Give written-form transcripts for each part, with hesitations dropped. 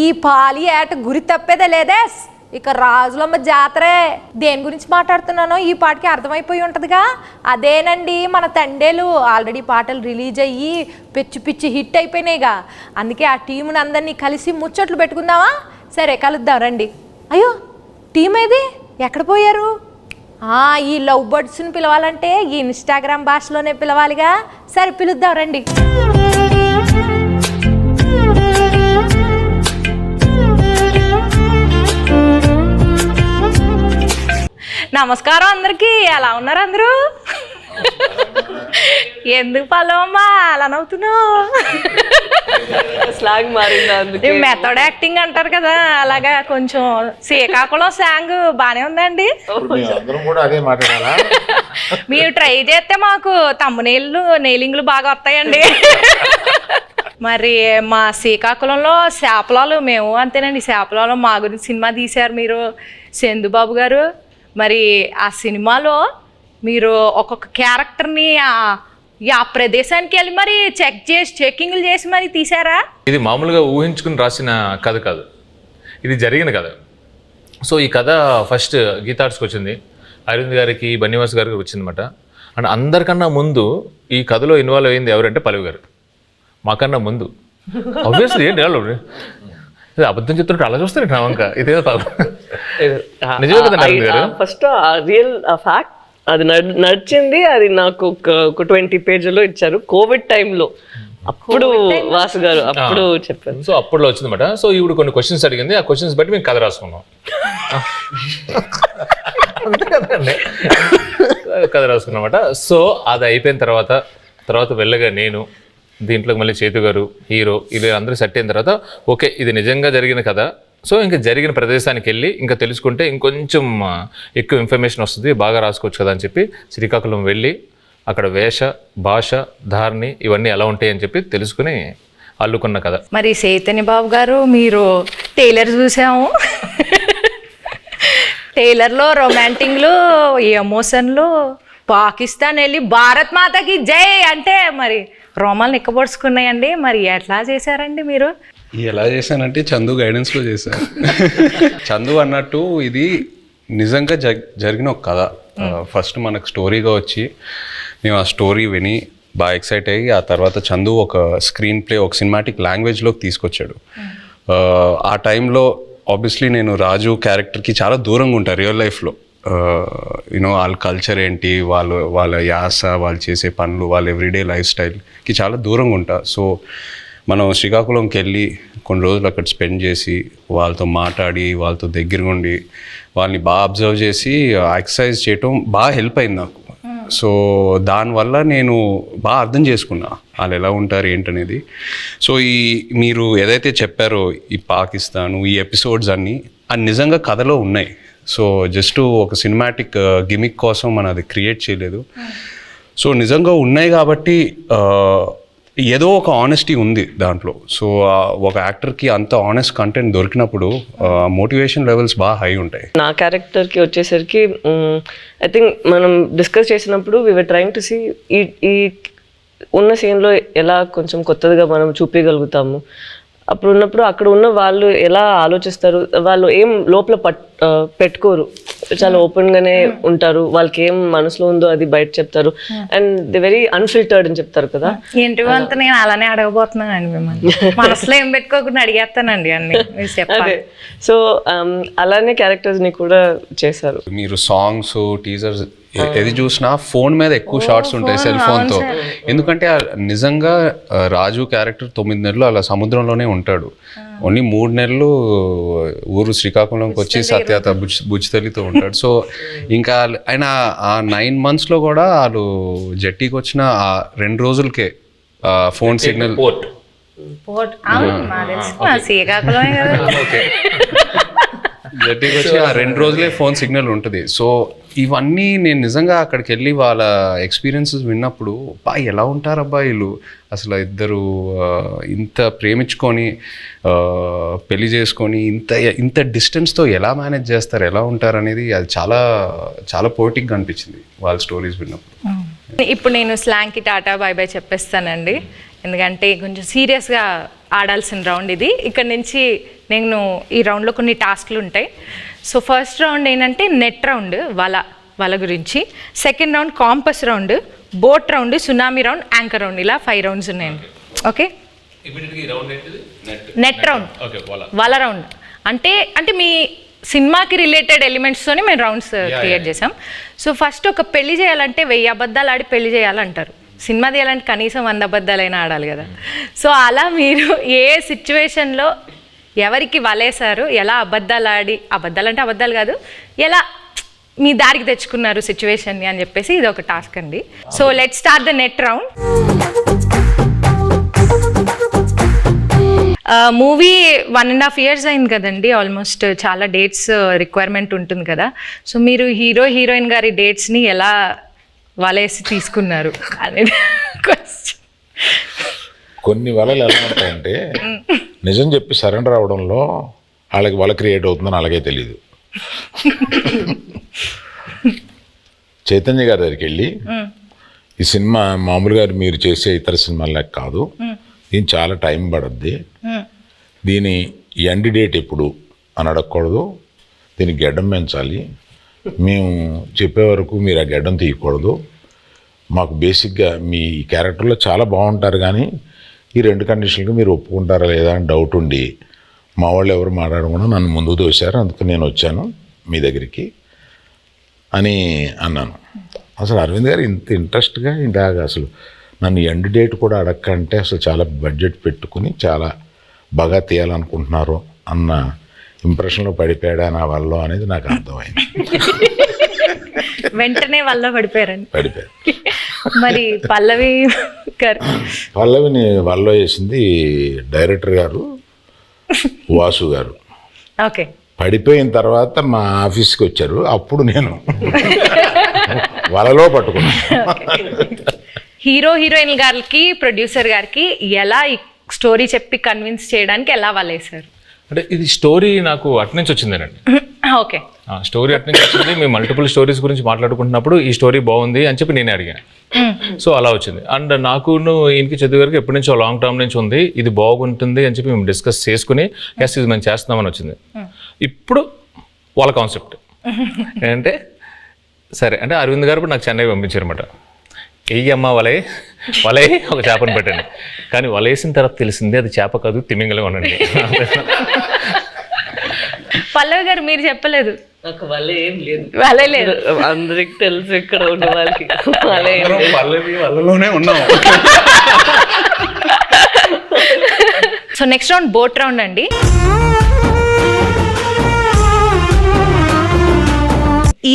ఈ పాలి ఏట గురి తప్పేదే లేదే. ఇక రాజులమ్మ జాతరే. దేని గురించి మాట్లాడుతున్నానో ఈ పాటకి అర్థమైపోయి ఉంటుందిగా. అదేనండి మన తండేలు. ఆల్రెడీ పాటలు రిలీజ్ అయ్యి పిచ్చి పిచ్చి హిట్ అయిపోయినాయిగా. అందుకే ఆ టీముని అందరినీ కలిసి ముచ్చట్లు పెట్టుకుందామా? సరే కలుద్దాం రండి. అయ్యో టీం ఏది, ఎక్కడ పోయారు? ఈ లవ్ బర్డ్స్ని పిలవాలంటే ఈ ఇన్స్టాగ్రామ్ భాషలోనే పిలవాలిగా. సరే పిలుద్దాం రండి. నమస్కారం అందరికి. ఎలా ఉన్నారు అందరూ? ఎందుకు పల్లవమ్మా అలా నవ్వుతున్నావు? స్లాంగ్ మారింది, మెథడ్ యాక్టింగ్ అంటారు కదా, అలాగా కొంచెం శ్రీకాకుళం స్లాంగ్ బానే ఉందండి. మీరు ట్రై చేస్తే మాకు తమ్మునీళ్ళు నెయిలింగ్లు బాగా వస్తాయండి. మరి మా శ్రీకాకుళంలో చేపలాలు మేము అంతేనండి. చేపలాలు మా గురించి సినిమా తీశారు మీరు, చందుబాబు గారు. మరి ఆ సినిమాలో మీరు ఒక్కొక్క క్యారెక్టర్ని ఆ ప్రదేశానికి వెళ్ళి మరి చెక్కింగ్లు చేసి మరి తీసారా? ఇది మామూలుగా ఊహించుకుని రాసిన కథ కాదు, ఇది జరిగిన కథ. సో ఈ కథ ఫస్ట్ గీతార్ట్స్కి వచ్చింది, అరవింద్ గారికి, బన్నీవాస్ గారికి వచ్చిందన్నమాట. అండ్ అందరికన్నా ముందు ఈ కథలో ఇన్వాల్వ్ అయింది ఎవరంటే పల్లవి గారు. మాకన్నా ముందు ఆబ్వియస్లీ ఏంటి అబద్ధం చెప్తుంటే అలా చూస్తారు నా వంక. ఇదేదో నిజమే కదండి గారు. ఫస్ట్ రియల్ ఫ్యాక్ట్ అది నడిచింది. అది నాకు ఒక 20 పేజీలో ఇచ్చారు కోవిడ్ టైంలో. అప్పుడు వాసు గారు అప్పుడు చెప్పారు. సో అప్పుడులో వచ్చిందన్నమాట. సో ఇప్పుడు కొన్ని క్వశ్చన్స్ అడిగింది, ఆ క్వశ్చన్స్ బట్టి మేము కథ రాసుకున్నాం. అంతే కదండి, కథ రాసుకున్నమాట. సో అది అయిపోయిన తర్వాత వెళ్ళగా నేను దీంట్లోకి మళ్ళీ చేతు గారు హీరో ఇలా అందరూ సెట్ అయిన తర్వాత ఓకే ఇది నిజంగా జరిగిన కథ. సో ఇంకా జరిగిన ప్రదేశానికి వెళ్ళి ఇంకా తెలుసుకుంటే ఇంకొంచెం ఎక్కువ ఇన్ఫర్మేషన్ వస్తుంది, బాగా రాసుకోవచ్చు కదా అని చెప్పి శ్రీకాకుళం వెళ్ళి అక్కడ వేష భాష ధారణి ఇవన్నీ ఎలా ఉంటాయి అని చెప్పి తెలుసుకుని అల్లుకున్న కథ. మరి చైతన్య బాబు గారు మీరు టైలర్ చూసాము. టైలర్లో రొమాంటిక్లు, ఎమోషన్లు, పాకిస్తాన్ వెళ్ళి భారత్ మాతకి జై అంటే మరి రోమాలు నిక్కబొడుచుకున్నాయండి. మరి ఎట్లా చేశారండి మీరు? ఎలా చేశానంటే చందు గైడెన్స్లో చేశాను. చందు అన్నట్టు ఇది నిజంగా జరిగిన ఒక కథ. ఫస్ట్ మనకు స్టోరీగా వచ్చి మేము ఆ స్టోరీ విని బాగా ఎక్సైట్ అయ్యి ఆ తర్వాత చందు ఒక స్క్రీన్ ప్లే ఒక సినిమాటిక్ లాంగ్వేజ్లోకి తీసుకొచ్చాడు. ఆ టైంలో ఆబ్వియస్లీ నేను రాజు క్యారెక్టర్కి చాలా దూరంగా ఉంటాను రియల్ లైఫ్లో. యూనో వాళ్ళ కల్చర్ ఏంటి, వాళ్ళ యాస, వాళ్ళు చేసే పనులు, వాళ్ళ ఎవ్రీడే లైఫ్ స్టైల్కి చాలా దూరంగా ఉంటా. సో మనం శ్రీకాకుళంకి వెళ్ళి కొన్ని రోజులు అక్కడ స్పెండ్ చేసి వాళ్ళతో మాట్లాడి వాళ్ళతో దగ్గరగా ఉండి వాళ్ళని బాగా అబ్జర్వ్ చేసి ఎక్సర్సైజ్ చేయటం బాగా హెల్ప్ అయింది నాకు. సో దానివల్ల నేను బాగా అర్థం చేసుకున్నా వాళ్ళు ఎలా ఉంటారు ఏంటనేది. సో మీరు ఏదైతే చెప్పారో ఈ పాకిస్తాను ఈ ఎపిసోడ్స్ అన్నీ అది నిజంగా కథలో ఉన్నాయి. సో జస్ట్ ఒక సినిమాటిక్ గిమిక్ కోసం మనం అది క్రియేట్ చేయలేదు. సో నిజంగా ఉన్నాయి కాబట్టి ఏదో ఒక ఆనెస్టీ ఉంది దాంట్లో. సో ఒక యాక్టర్కి అంత ఆనెస్ట్ కంటెంట్ దొరికినప్పుడు మోటివేషన్ లెవెల్స్ బాగా హై ఉంటాయి. నా క్యారెక్టర్కి వచ్చేసరికి ఐ థింక్ మనం డిస్కస్ చేసినప్పుడు we were trying to see ఈ ఉన్న సీన్లో ఎలా కొంచెం కొత్తగా మనం చూపించగలుగుతాము. అప్పుడు ఉన్నప్పుడు అక్కడ ఉన్న వాళ్ళు ఎలా ఆలోచిస్తారు, వాళ్ళు ఏం లోపల పెట్టుకోరు, చాలా ఓపెన్గానే ఉంటారు. వాళ్ళకి ఏం మనసులో ఉందో అది బయట చెప్తారు. అండ్ ది వెరీ అన్ఫిల్టర్డ్ అని చెప్తారు కదా. ఏంటి అంతా నేను అలానే అడగబోతున్నానండి మిమ్మల్ని. మనసులో ఏం పెట్టుకోకుండా అడిగేస్తానండి అన్ని. అదే సో అలానే క్యారెక్టర్స్ని కూడా చేశారు. మీరు సాంగ్స్ టీజర్స్ ఏది చూసినా ఫోన్ మీద ఎక్కువ షార్ట్స్ ఉంటాయి సెల్ ఫోన్తో. ఎందుకంటే నిజంగా రాజు క్యారెక్టర్ 9 నెలలు అలా సముద్రంలోనే ఉంటాడు. ఓన్లీ 3 నెలలు ఊరు శ్రీకాకుళంకి వచ్చి సత్యత బుజ్జితల్లితో ఉంటాడు. సో ఇంకా ఆయన ఆ 9 monthsలో కూడా వాళ్ళు జట్టీకి వచ్చిన ఆ 2 రోజులకే ఫోన్ సిగ్నల్ జట్టీకి వచ్చి ఆ 2 రోజులే ఫోన్ సిగ్నల్ ఉంటుంది. సో ఇవన్నీ నేను నిజంగా అక్కడికి వెళ్ళి వాళ్ళ ఎక్స్పీరియన్సెస్ విన్నప్పుడు ఎలా ఉంటారు అబ్బాయిలు అసలు ఇద్దరు ఇంత ప్రేమించుకొని పెళ్లి చేసుకొని ఇంత డిస్టెన్స్తో ఎలా మేనేజ్ చేస్తారు, ఎలా ఉంటారు అనేది అది చాలా చాలా పోయిటిక్గా అనిపించింది వాళ్ళ స్టోరీస్ విన్నప్పుడు. ఇప్పుడు నేను స్లాంగ్కి టాటా బై బై చెప్పేస్తానండి. ఎందుకంటే కొంచెం సీరియస్గా ఆడాల్సిన రౌండ్ ఇది. ఇక్కడ నుంచి నేను ఈ రౌండ్లో కొన్ని టాస్క్లు ఉంటాయి. సో ఫస్ట్ రౌండ్ ఏంటంటే నెట్ రౌండ్, వల గురించి. Second round campus round, boat round, tsunami round, anchor round, ఇలా 5 రౌండ్స్ ఉన్నాయండి. ఓకే, నెట్ రౌండ్, వల రౌండ్ అంటే మీ సినిమాకి రిలేటెడ్ ఎలిమెంట్స్తోనే మేము రౌండ్స్ క్రియేట్ చేసాం. సో ఫస్ట్ ఒక పెళ్లి చేయాలంటే 1000 అబద్ధాలు ఆడి పెళ్లి చేయాలంటారు. సినిమా తీయాలంటే కనీసం 100 అబద్ధాలైనా ఆడాలి కదా. సో అలా మీరు ఏ సిచ్యువేషన్లో ఎవరికి వలేశారు, ఎలా అబద్ధాలు ఆడి, అబద్ధాలు అంటే అబద్ధాలు కాదు, ఎలా మీ దారికి తెచ్చుకున్నారు సిచ్యువేషన్ని అని చెప్పేసి ఇది ఒక టాస్క్ అండి. So let's start the net round. Movie 1.5 years అయింది కదండి, ఆల్మోస్ట్ చాలా డేట్స్ రిక్వైర్మెంట్ ఉంటుంది కదా. సో మీరు హీరోయిన్ గారి డేట్స్ని ఎలా వలేసి తీసుకున్నారు అనేది క్వశ్చన్. కొన్ని వలలు ఎలా ఉంటాయంటే నిజం చెప్పి సరెండర్ అవడంలో వాళ్ళకి వల క్రియేట్ అవుతుందని అలాగే తెలియదు. చైతన్య గారి దగ్గరికి వెళ్ళి ఈ సినిమా మామూలుగా మీరు చేసే ఇతర సినిమాలకు కాదు, దీని చాలా టైం పడుద్ది, దీని ఎండ్ డేట్ ఎప్పుడు అని అడగకూడదు, దీనికి గడ్డం పెంచాలి, మేము చెప్పే వరకు మీరు ఆ గడ్డం తీయకూడదు, మాకు బేసిక్గా మీ క్యారెక్టర్లో చాలా బాగుంటారు కానీ ఈ 2 కండిషన్లకు మీరు ఒప్పుకుంటారా లేదా అని డౌట్ ఉండి మా వాళ్ళు ఎవరు మాట్లాడకుండా నన్ను ముందుకు తోశారు, అందుకు నేను వచ్చాను మీ దగ్గరికి అని అన్నాను. అసలు అరవింద్ గారు ఇంత ఇంట్రెస్ట్గా ఇలాగ అసలు నన్ను ఎండ్ డేట్ కూడా అడగకంటే అసలు చాలా బడ్జెట్ పెట్టుకుని చాలా బాగా తీయాలనుకుంటున్నారు అన్న ఇంప్రెషన్లో పడిపోయాడా నా వల్ల అనేది నాకు అర్థమైంది. వెంటనే వల్ల పడిపోయారు. మరి పల్లవిని వల్ల వేసింది డైరెక్టర్ గారు వాసు గారు. ఓకే, పడిపోయిన తర్వాత మా ఆఫీస్కి వచ్చారు, అప్పుడు నేను వలలో పట్టుకున్నాను. హీరోయిన్ గారికి ప్రొడ్యూసర్ గారికి ఎలా ఈ స్టోరీ చెప్పి కన్విన్స్ చేయడానికి ఎలా వలేశారు? అంటే ఇది స్టోరీ నాకు అట్నుంచి వచ్చిందేనండి. ఓకే, స్టోరీ అట్నుంచి వచ్చింది. మేము మల్టిపుల్ స్టోరీస్ గురించి మాట్లాడుకుంటున్నప్పుడు ఈ స్టోరీ బాగుంది అని చెప్పి నేనే అడిగాను. సో అలా వచ్చింది. అండ్ నాకును ఈయనకి చదువు గారికి ఎప్పటి నుంచో లాంగ్ టర్మ్ నుంచి ఉంది, ఇది బాగుంటుంది అని చెప్పి మేము డిస్కస్ చేసుకుని ఎస్ ఇది మేము చేస్తున్నామని వచ్చింది. ఇప్పుడు వాళ్ళ కాన్సెప్ట్ ఏంటంటే సరే అంటే అరవింద్ గారు నాకు చెన్నై పంపించారన్నమాట. అమ్మ వలే ఒక చేపను పెట్టండి, కానీ వలేసిన తర్వాత తెలిసింది అది చేప కాదు తిమింగలం అనండి. పల్లవి గారు మీరు చెప్పలేదు. నాకు వల్ల ఏం లేదు, వలే లేదు, అందరికి తెలుసు ఇక్కడ ఉన్న వాళ్ళకి వల్ల ఏం లేదు. వలలోనే ఉన్నాం. So next round boat round అండి.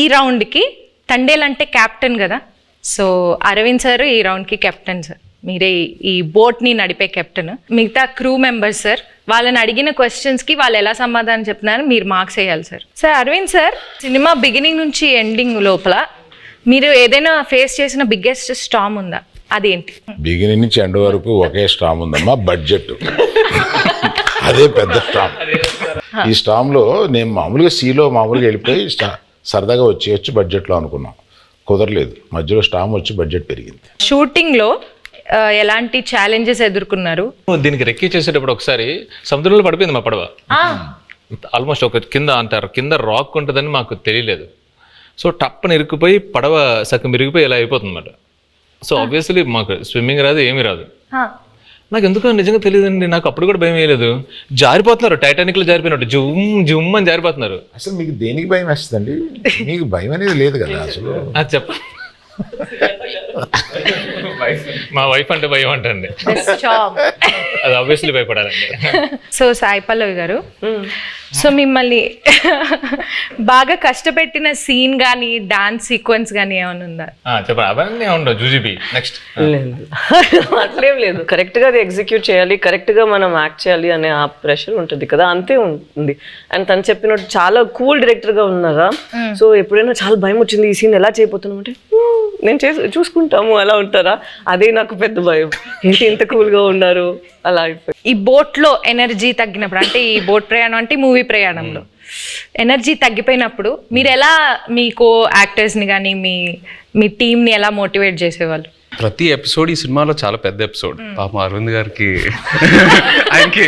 ఈ రౌండ్కి తండేల్ అంటే క్యాప్టెన్ కదా, సో అరవింద్ సార్ ఈ రౌండ్కి కెప్టెన్ సార్, మీరే ఈ బోట్ని నడిపే కెప్టెన్. మిగతా క్రూ మెంబర్స్ సార్, వాళ్ళని అడిగిన క్వశ్చన్స్కి వాళ్ళు ఎలా సమాధానం చెప్తున్నారు మీరు మార్క్స్ వేయాలి సార్. సార్ అరవింద్ సార్, సినిమా బిగినింగ్ నుంచి ఎండింగ్ లోపల మీరు ఏదైనా ఫేస్ చేసిన బిగ్గెస్ట్ స్టామ్ ఉందా, అదేంటి? బిగినింగ్ నుంచి ఎండ్ వరకు ఒకే స్టామ్ ఉందమ్మా, బడ్జెట్. అదే పెద్ద స్టామ్. ఈ స్టామ్లో నేను మామూలుగా సీలో మామూలుగా వెళ్ళిపోయి సరదాగా వచ్చి బడ్జెట్లో అనుకున్నాం, కుదరలేదు. మధ్యలో స్టామ్ వచ్చి బడ్జెట్ పెరిగింది. షూటింగ్లో ఎలాంటి ఛాలెంజెస్ ఎదుర్కొన్నారు? దీనికి రెక్కి చేసేటప్పుడు ఒకసారి సముద్రంలో పడిపోయింది మా పడవ. ఆల్మోస్ట్ ఒక కింద రాక్ ఉంటుందని మాకు తెలియలేదు. సో టప్పని ఇరుక్కుపోయి పడవ సగం ఇరిగిపోయి ఇలా అయిపోతుంది అన్నమాట. సో ఆబ్వియస్లీ మాకు స్విమ్మింగ్ రాదు, ఏమీ రాదు. నాకు ఎందుకో నిజంగా తెలియదండి, నాకు అప్పుడు కూడా భయం వేయలేదు. జారిపోతున్నారు, టైటానిక్లో జారిపోయినట్టు జుమ్ అని జారిపోతున్నారు. అసలు మీకు దేనికి భయం వేస్తుందండి? మీకు భయం అనేది లేదు కదా అసలు. అది చెప్ప మా వైఫ్ అంటే భయం అంటండి, అది ఆబ్వియస్లీ భయపడాలండి. సో సాయి పల్లవి గారు, సో మిమ్మల్ని బాగా కష్టపెట్టిన సీన్ కానీ డాన్స్ సీక్వెన్స్ కానీ ఏమైనా ఉందా? చెప్పండి. అవన్నీ ఉండవు జూజీబీ. నెక్స్ట్ లేదు, అట్లేం లేదు. కరెక్ట్గా అది ఎగ్జిక్యూట్ చేయాలి, కరెక్ట్గా మనం యాక్ట్ చేయాలి అనే ఆ ప్రెషర్ ఉంటుంది కదా, అంతే ఉంటుంది. అండ్ తను చెప్పినట్టు చాలా కూల్ డైరెక్టర్గా ఉన్నారా. సో ఎప్పుడైనా చాలా భయం వచ్చింది ఈ సీన్ ఎలా చేయబోతున్నాం అంటే నేను చూసుకుంటాము అలా ఉంటారా, అదే నాకు పెద్ద భయం. ఏంటి ఇంత కూల్గా ఉన్నారు అలా అయిపోయి. ఈ బోట్లో ఎనర్జీ తగ్గినప్పుడు, అంటే ఈ బోట్ ప్రయాణం అంటే మూవీ ప్రయాణంలో ఎనర్జీ తగ్గిపోయినప్పుడు మీరు ఎలా మీ కో యాక్టర్స్ని కానీ మీ టీంని ఎలా మోటివేట్ చేసేవాళ్ళు? ప్రతి ఎపిసోడ్ ఈ సినిమాలో చాలా పెద్ద ఎపిసోడ్. పాపం అరవింద్ గారికి ఆయనకి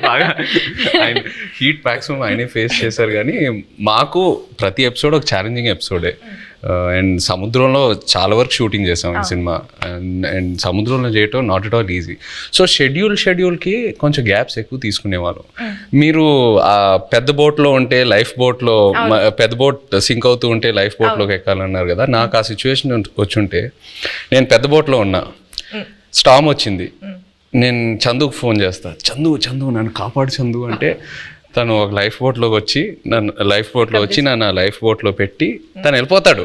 బాగా ఆయన హీట్ మ్యాక్సిమం ఆయనే ఫేస్ చేశారు. కానీ మాకు ప్రతి ఎపిసోడ్ ఒక ఛాలెంజింగ్ ఎపిసోడే. అండ్ సముద్రంలో చాలా వరకు షూటింగ్ చేసాం ఈ సినిమా. అండ్ సముద్రంలో చేయటం not at all easy. So షెడ్యూల్కి కొంచెం గ్యాప్స్ ఎక్కువ తీసుకునేవాళ్ళం. మీరు ఆ పెద్ద బోట్లో ఉంటే లైఫ్ బోట్లో, పెద్ద బోట్ సింక్ అవుతూ ఉంటే లైఫ్ బోట్లోకి ఎక్కాలన్నారు కదా. నాకు ఆ సిచ్యువేషన్ వచ్చుంటే, నేను పెద్ద బోట్లో ఉన్నా, స్టామ్ వచ్చింది, నేను చందుకు ఫోన్ చేస్తా, చందు నన్ను కాపాడు చందు అంటే, తను ఒక లైఫ్ బోట్లోకి వచ్చి నన్ను లైఫ్ బోట్లో పెట్టి తను వెళ్ళిపోతాడు.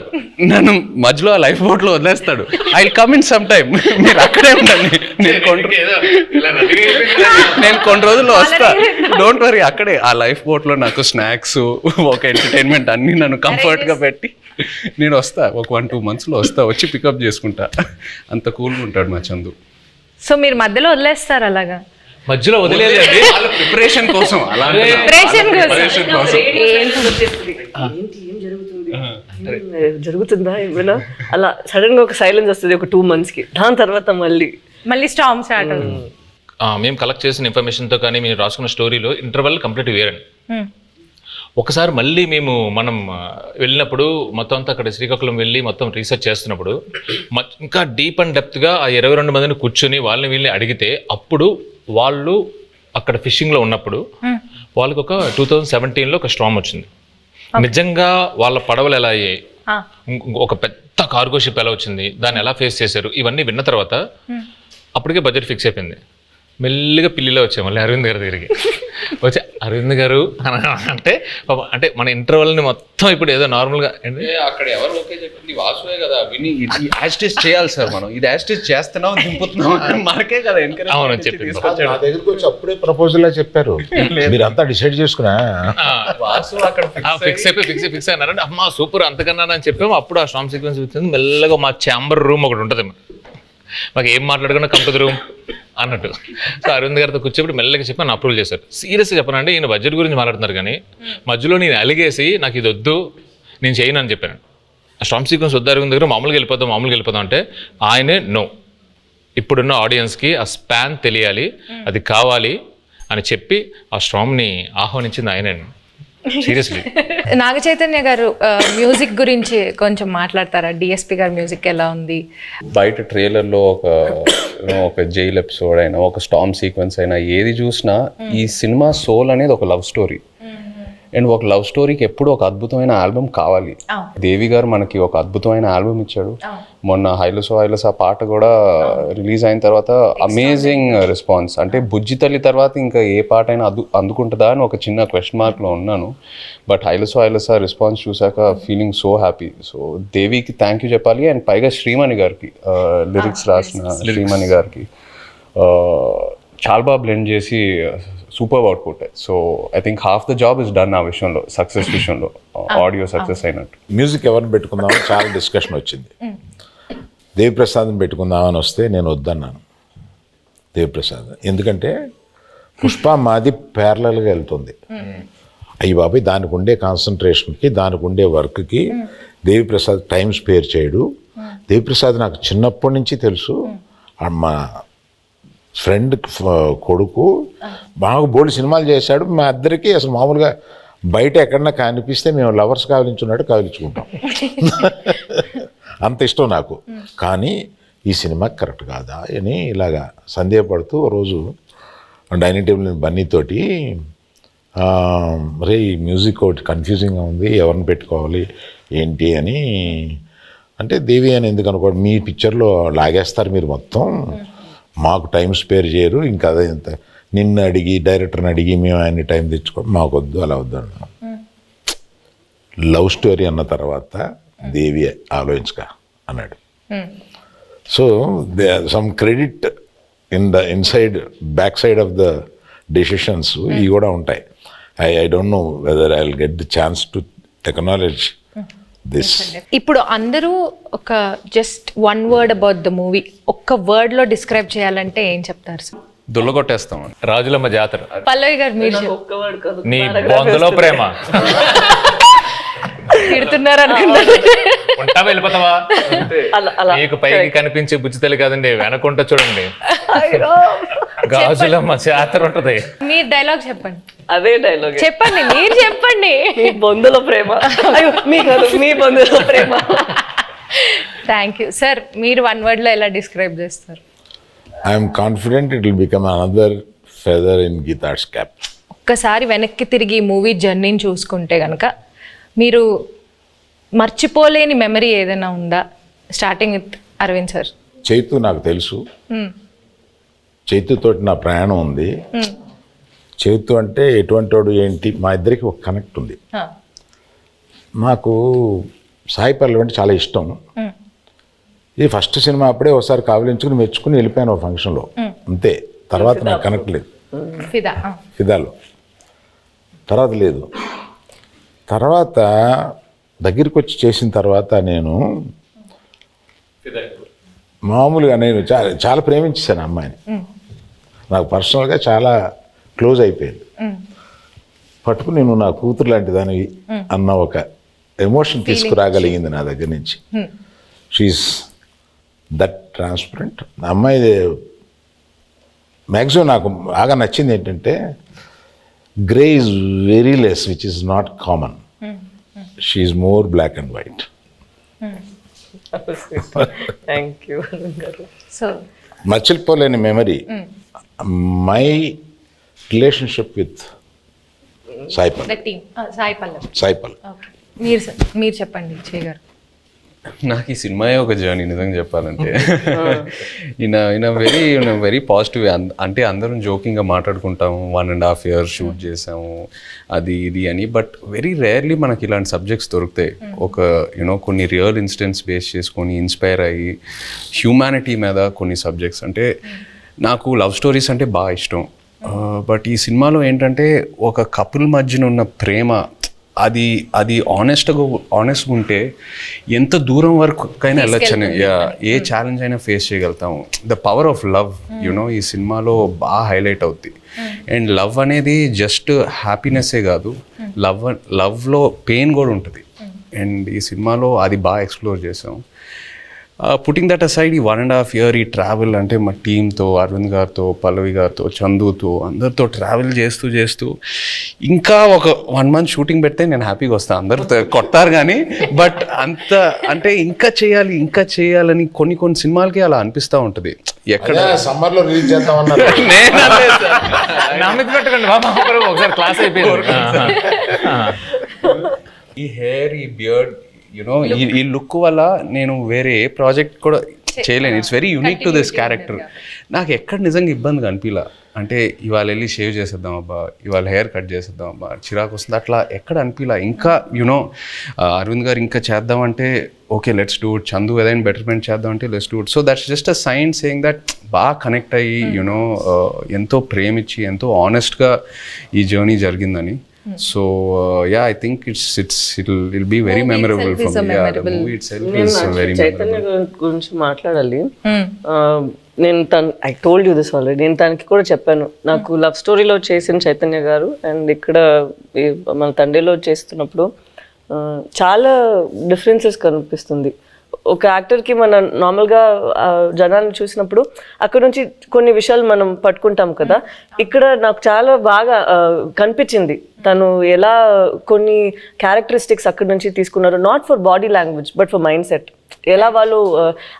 నన్ను మధ్యలో ఆ లైఫ్ బోట్లో వదిలేస్తాడు. I will come in some time, మీరు అక్కడే ఉండండి, నేను కొన్ని రోజుల్లో వస్తా, డోంట్ వరీ. అక్కడే ఆ లైఫ్ బోట్లో నాకు స్నాక్స్, ఒక ఎంటర్టైన్మెంట్ అన్నీ నన్ను కంఫర్ట్గా పెట్టి నేను వస్తా. ఒక 1-2 monthsలో వస్తా, వచ్చి పికప్ చేసుకుంటా. అంత కూల్గా ఉంటాడు మా చందు. సో మీరు మధ్యలో వదిలేస్తారు అలాగా? మధ్యలో వదిలేదు ప్రిపరేషన్ కోసం, జరుగుతుందా ఏమైనా అలా సడన్ గా ఒక సైలెన్స్ వస్తుంది ఒక 2 monthsకి. దాని తర్వాత మళ్ళీ స్టామ్ స్టార్ట్ అవుతుంది. మేము కలెక్ట్ చేసిన ఇన్ఫర్మేషన్తో కానీ మీరు రాసుకున్న స్టోరీలో ఇంటర్వెల్ కంప్లీట్ వేరండి. ఒకసారి మళ్ళీ మనం వెళ్ళినప్పుడు మొత్తం అంతా అక్కడ శ్రీకాకుళం వెళ్ళి మొత్తం రీసెర్చ్ చేస్తున్నప్పుడు ఇంకా డీప్ అండ్ డెప్త్గా ఆ 22 మందిని కూర్చొని వాళ్ళని వీళ్ళని అడిగితే, అప్పుడు వాళ్ళు అక్కడ ఫిషింగ్లో ఉన్నప్పుడు వాళ్ళకి ఒక 2017లో ఒక స్టార్మ్ వచ్చింది. నిజంగా వాళ్ళ పడవలు ఎలా అయ్యాయి, ఒక పెద్ద కార్గో షిప్ ఎలా వచ్చింది, దాన్ని ఎలా ఫేస్ చేశారు, ఇవన్నీ విన్న తర్వాత అప్పటికే బడ్జెట్ ఫిక్స్ అయిపోయింది. మెల్లిగా పిల్లిలో వచ్చాము మళ్ళీ అరవింద్ గారి దగ్గరికి. వచ్చి అరవింద్ గారు అంటే మన ఇంటర్వెల్ని మొత్తం ఇప్పుడు ఏదో నార్మల్గా అక్కడ ఎవరు ఓకే చెప్పింది వాసువే కదా, విని యాస్టేజ్ చేయాలి సార్, మనం ఇది యాస్టేజ్ చేస్తున్నాం దింపుతున్నాం మనకే కదా ఎంకరేజ్. అవును చెప్పింది. నా దగ్గరికి వచ్చి అప్పుడే ప్రపోజల్ చెప్పారు, మీరంతా డిసైడ్ చేసుకున్నా వాసు అక్కడ ఫిక్స్ అయినారంటే అమ్మా సూపర్ అంతకన్నా అని చెప్పాము. అప్పుడు ఆ స్టామ్ సీక్వెన్స్ వచ్చింది. మెల్లగా మా ఛాంబర్ రూమ్ ఒకటి ఉంటుంది, మాకు ఏం మాట్లాడుకున్నా కంపెనీ రూమ్ అన్నట్టు. సో అరవింద్ గారితో కూర్చోబెట్టి మెల్లగా చెప్పి నన్ను అప్రూవల్ చేశారు. సీరియస్గా చెప్పనండి, ఈయన బడ్జెట్ గురించి మాట్లాడుతున్నారు కానీ మధ్యలో నేను అలిగేసి నాకు ఇది వద్దు నేను చేయను అని చెప్పాను. ఆ స్టామ్ సీక్వెన్స్ వద్దు అరవింద్ దగ్గర, మామూలుగా వెళ్ళిపోతాం అంటే ఆయనే నో, ఇప్పుడున్న ఆడియన్స్కి ఆ స్పాన్ తెలియాలి, అది కావాలి అని చెప్పి ఆ స్టామ్ని ఆహ్వానించింది ఆయనే. సీరియస్లీ. నాగ చైతన్య గారు మ్యూజిక్ గురించి కొంచెం మాట్లాడతారా? డిఎస్పి గారి మ్యూజిక్ ఎలా ఉంది? బయట ట్రైలర్లో ఒక జైల్ ఎపిసోడ్ అయినా, ఒక స్టామ్ సీక్వెన్స్ అయినా, ఏది చూసినా ఈ సినిమా సోల్ అనేది ఒక లవ్ స్టోరీ. అండ్ ఒక లవ్ స్టోరీకి ఎప్పుడు ఒక అద్భుతమైన ఆల్బమ్ కావాలి. దేవి గారు మనకి ఒక అద్భుతమైన ఆల్బమ్ ఇచ్చాడు. మొన్న హైలసా పాట కూడా రిలీజ్ అయిన తర్వాత అమేజింగ్ రెస్పాన్స్. అంటే బుజ్జి తల్లి తర్వాత ఇంకా ఏ పాట అయినా అందుకుంటుందా అని ఒక చిన్న క్వశ్చన్ మార్క్లో ఉన్నాను. బట్ హైలసా రెస్పాన్స్ చూసాక ఫీలింగ్ సో హ్యాపీ. సో దేవికి థ్యాంక్ యూ చెప్పాలి. అండ్ పైగా శ్రీమణి గారికి, లిరిక్స్ రాసిన శ్రీమణి గారికి చాలా బాగా బ్లెండ్ చేసి super output. So I think half the job is done ఆ విషయంలో, సక్సెస్ విషయంలో, ఆడియో సక్సెస్ అయినట్టు. మ్యూజిక్ ఎవరిని పెట్టుకుందామని చాలా డిస్కషన్ వచ్చింది. దేవిప్రసాద్ని పెట్టుకుందామని వస్తే నేను వద్దన్నాను దేవిప్రసాద్. ఎందుకంటే పుష్ప మాది ప్యారలల్గా వెళ్తుంది. అయ్యి బాబాయ్ దానికి ఉండే కాన్సన్ట్రేషన్కి, దానికి ఉండే వర్క్కి దేవిప్రసాద్ టైం స్పేర్ చేయడు. దేవిప్రసాద్ నాకు చిన్నప్పటి నుంచి తెలుసు. మా ఫ్రెండ్ కొడుకు బాగా బోల్డ్ సినిమాలు చేశాడు. మా ఇద్దరికి అసలు మామూలుగా బయట ఎక్కడన్నా కనిపిస్తే మేము లవర్స్ కావలించున్నట్టు కావలించుకుంటాం. అంత ఇష్టం నాకు. కానీ ఈ సినిమా కరెక్ట్ కాదా అని ఇలాగా సందేహపడుతూ రోజు డైనింగ్ టేబుల్ బన్నీతోటి రే ఈ మ్యూజిక్ ఒకటి కన్ఫ్యూజింగ్గా ఉంది, ఎవరిని పెట్టుకోవాలి ఏంటి అని అంటే, దేవి అని ఎందుకు అనుకోండి, మీ పిక్చర్లో లాగేస్తారు మీరు మొత్తం, మాకు టైం స్పేర్ చేయరు, ఇంకా అదే ఇంత నిన్ను అడిగి డైరెక్టర్ని అడిగి మేము ఆయన టైం తెచ్చుకోండి, మాకు వద్దు, అలా వద్దు అన్నాం. లవ్ స్టోరీ అన్న తర్వాత దేవి ఆలోచించక అన్నాడు. So some credit inside back side of the decisions ఇవి కూడా ఉంటాయి. I don't know whether I will get the chance to acknowledge this. ఇప్పుడు అందరూ ఒక just 1 word about the movie ఒక్క వర్డ్ లో డిస్క్రైబ్ చేయాలంటే ఏం చెప్తారు సార్? దుల్లగొట్టేస్తాం. రాజులమ్మ జాతర. పల్లవి గారు మీరు నీ బొందులో ప్రేమ. తిడుతున్నారు అనుకున్నాను. ఉంటా వెళ్ళిపోతావా? అలా అలా మీకు పైకి కనిపించే బుజ్జితల్లి కాదండి, వెనకుంటా చూడండి గాజులమ్మ చేతర ఉంటది. మీరు డైలాగ్ చెప్పండి. అదే డైలాగ్ చెప్పండి, మీరు చెప్పండి. మీ బొందులో ప్రేమ. అయ్యో, మీ కాదు, మీ బొందులో ప్రేమ. Thank you sir. మీరు 1 word లో ఎలా డిస్క్రైబ్ చేస్తారు? I'm confident it will become another feather in Geetha Arts cap. ఒక్కసారి వెనక్కి తిరిగి మూవీ జర్నీని చూసుకుంటే కనుక మీరు మర్చిపోలేని మెమరీ ఏదైనా ఉందా? Starting with Arvind sir. Chaitu నాకు తెలుసు, చైతుతోటి నా ప్రయాణం ఉంది. చైతు అంటే ఎటువంటి వాడు ఏంటి, మా ఇద్దరికి ఒక కనెక్ట్ ఉంది. నాకు సాయి పల్లవి అంటే చాలా ఇష్టం. ఇది ఫస్ట్ సినిమా అప్పుడే ఒకసారి కావలించుకుని మెచ్చుకుని వెళ్ళిపోయాను ఒక ఫంక్షన్లో, అంతే. తర్వాత నాకు కనెక్ట్ లేదు. ఫిదాలో తర్వాత లేదు. తర్వాత దగ్గరికి వచ్చి చేసిన తర్వాత నేను మామూలుగా నేను చాలా ప్రేమించేశాను అమ్మాయిని. నాకు పర్సనల్గా చాలా క్లోజ్ అయిపోయింది. పట్టుకుని నేను నా కూతురు లాంటి దానివి అన్న ఒక ఎమోషన్ తీసుకురాగలిగింది నా దగ్గర నుంచి. She is that transparent. అమ్మాయి మ్యాక్సిమం నాకు బాగా నచ్చింది ఏంటంటే grey is very less, which is not common. She is more black and white. Thank you. So మర్చిపోలేని memory my relationship with Sai Pallavi. Sai Pallavi. మీరు చెప్పండి విజయ్ గారు. నాకు ఈ సినిమాయే ఒక జర్నీ నిజంగా చెప్పాలంటే. Very positive. అంటే అందరం జోకింగ్గా మాట్లాడుకుంటాము, 1.5 years షూట్ చేసాము అది ఇది అని. బట్ వెరీ రేర్లీ మనకి ఇలాంటి సబ్జెక్ట్స్ దొరుకుతాయి. ఒక కొన్ని రియల్ ఇన్సిడెంట్స్ బేస్ చేసుకొని ఇన్స్పైర్ అయ్యి హ్యూమానిటీ మీద కొన్ని సబ్జెక్ట్స్. అంటే నాకు లవ్ స్టోరీస్ అంటే బాగా ఇష్టం. బట్ ఈ సినిమాలో ఏంటంటే ఒక కపుల్ మధ్యన ఉన్న ప్రేమ అది ఆనెస్ట్గా ఉంటే ఎంత దూరం వరకైనా వెళ్ళొచ్చని, ఏ ఛాలెంజ్ అయినా ఫేస్ చేయగలుగుతాము. ద పవర్ ఆఫ్ లవ్ ఈ సినిమాలో బాగా హైలైట్ అవుద్ది. అండ్ లవ్ అనేది జస్ట్ హ్యాపీనెస్సే కాదు, లవ్లో పెయిన్ కూడా ఉంటుంది. అండ్ ఈ సినిమాలో అది బాగా ఎక్స్ప్లోర్ చేసాం. పుట్టింగ్ దట్ అసైడ్, ఈ 1.5 years ఈ ట్రావెల్ అంటే మా టీంతో, అరవింద్ గారితో, పల్లవి గారితో, చందుతో, అందరితో ట్రావెల్ చేస్తూ ఇంకా ఒక 1 month షూటింగ్ పెడితే నేను హ్యాపీగా వస్తాను. అందరూ కొట్టారు కానీ, బట్ అంత అంటే ఇంకా చేయాలని కొన్ని సినిమాలకి అలా అనిపిస్తూ ఉంటుంది. ఎక్కడ సమ్మర్లో రిలీజ్ చేద్దామన్నారు. ఒకసారి క్లాస్ అయిపోయింది. ఈ హెయిర్, ఈ బియర్డ్, ఈ లుక్ వల్ల నేను వేరే ఏ ప్రాజెక్ట్ కూడా చేయలేను. It's very unique to this character. నాకు ఎక్కడ నిజంగా ఇబ్బందిగా అనిపించలా. అంటే ఇవాళ వెళ్ళి షేవ్ చేసేద్దాం అబ్బా, ఇవాళ హెయిర్ కట్ చేసేద్దాం అబ్బా, చిరాకు వస్తుంది, అట్లా ఎక్కడ అనిపించలా. ఇంకా అరవింద్ గారు ఇంకా చేద్దామంటే okay let's do it, Chandu ఏదైనా బెటర్మెంట్ చేద్దాం అంటే let's do it. So that's just a sign saying that బాగా కనెక్ట్ అయ్యి ఎంతో ప్రేమించి ఎంతో ఆనెస్ట్గా ఈ జర్నీ జరిగిందని. So I think it'll be very memorable for me. The movie itself is very Chaitanya గురించి మాట్లాడాలి. నేను I told you this already. నేను తనకి కూడా చెప్పాను, నాకు లవ్ స్టోరీలో చేసిన చైతన్య గారు అండ్ ఇక్కడ మన తండ్రిలో చేస్తున్నప్పుడు చాలా డిఫరెన్సెస్ కనిపిస్తుంది. ఒక యాక్టర్కి మనం నార్మల్గా జనాన్ని చూసినప్పుడు అక్కడ నుంచి కొన్ని విషయాలు మనం పట్టుకుంటాం కదా. ఇక్కడ నాకు చాలా బాగా కనిపించింది తను ఎలా కొన్ని క్యారెక్టరిస్టిక్స్ అక్కడ నుంచి తీసుకున్నారు. Not for body language but for mind set. ఎలా వాళ్ళు